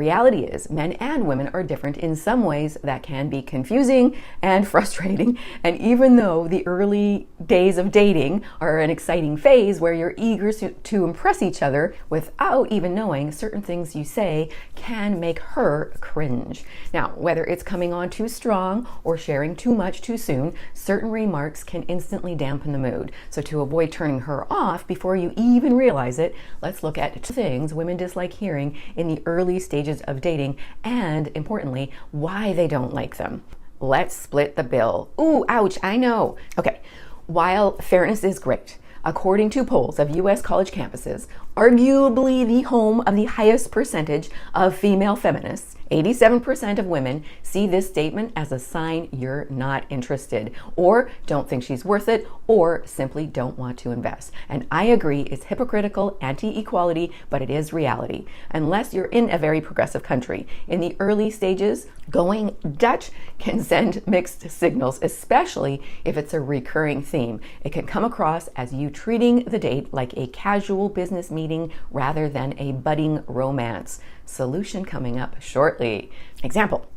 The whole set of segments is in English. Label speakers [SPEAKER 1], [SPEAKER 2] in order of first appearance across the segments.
[SPEAKER 1] reality is men and women are different in some ways that can be confusing and frustrating. And even though the early days of dating are an exciting phase where you're eager to impress each other without even knowing, certain things you say can make her cringe. Now, whether it's coming on too strong or sharing too much too soon, certain remarks can instantly dampen the mood. So to avoid turning her off before you even realize it, let's look at two things women dislike hearing in the early stages of dating, and importantly, why they don't like them. Let's split the bill. Ooh, ouch, I know. Okay, while fairness is great, according to polls of US college campuses, arguably the home of the highest percentage of female feminists, 87% of women see this statement as a sign you're not interested, or don't think she's worth it, or simply don't want to invest. And I agree, it's hypocritical, anti-equality, but it is reality. Unless you're in a very progressive country, in the early stages, going Dutch can send mixed signals, especially if it's a recurring theme. It can come across as you treating the date like a casual business meeting rather than a budding romance. Solution coming up shortly. Example.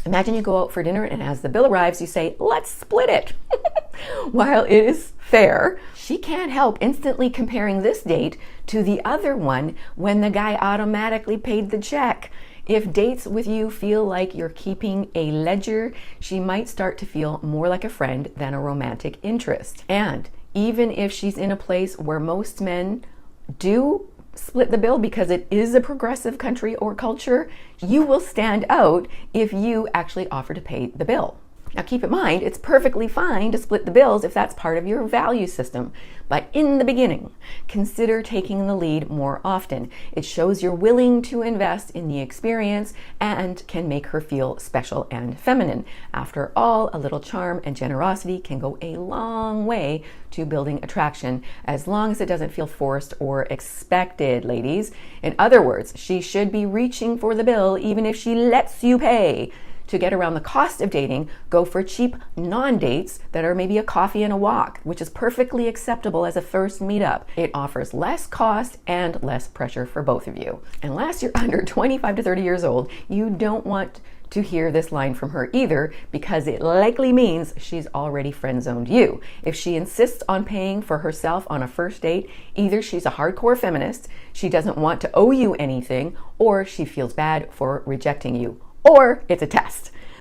[SPEAKER 1] Imagine you go out for dinner and as the bill arrives, you say, let's split it. While it is fair, she can't help instantly comparing this date to the other one when the guy automatically paid the check. If dates with you feel like you're keeping a ledger, she might start to feel more like a friend than a romantic interest. And even if she's in a place where most men do split the bill because it is a progressive country or culture, you will stand out if you actually offer to pay the bill. Now keep in mind, it's perfectly fine to split the bills if that's part of your value system. But in the beginning, consider taking the lead more often. It shows you're willing to invest in the experience and can make her feel special and feminine. After all, a little charm and generosity can go a long way to building attraction, as long as it doesn't feel forced or expected, ladies. In other words, she should be reaching for the bill even if she lets you pay. To get around the cost of dating, go for cheap non-dates that are maybe a coffee and a walk, which is perfectly acceptable as a first meetup. It offers less cost and less pressure for both of you. Unless you're under 25 to 30 years old, you don't want to hear this line from her either, because it likely means she's already friend-zoned you. If she insists on paying for herself on a first date, either she's a hardcore feminist, she doesn't want to owe you anything, or she feels bad for rejecting you. Or it's a test.